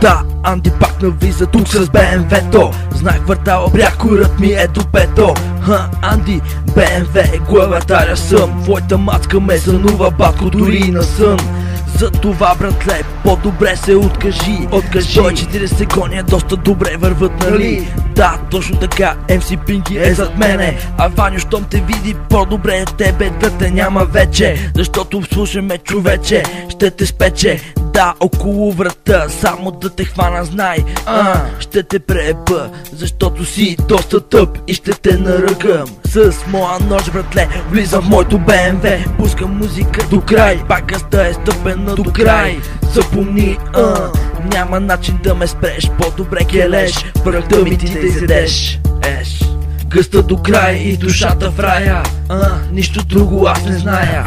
Да, Анди пак навлиза тук с БМВ-то. Знак квартала, прякорът ми е до пето. Анди, БМВ, главатаря съм. Твоята мацка ме сънува, батко, дори и на сън. За това, братле, по-добре се откажи. 140 гоня доста добре върват, нали? Да, точно така, MC Pinky е зад мене. А Ваню, щом те види, по-добре тебе да те няма вече. Защото слушаме, човече, ще те спече. Да, около врата, само да те хвана, знай. Ще те преба, защото си доста тъп и ще те наръгам. С моя нож, братле, влизам в моето БМВ. Пускам музика до край, паката е стъпена до край. Запомни, няма начин да ме спреш. По-добре келеш, пръхта ми ти да изядеш. Гъста до край и душата в рая. Нищо друго аз не зная.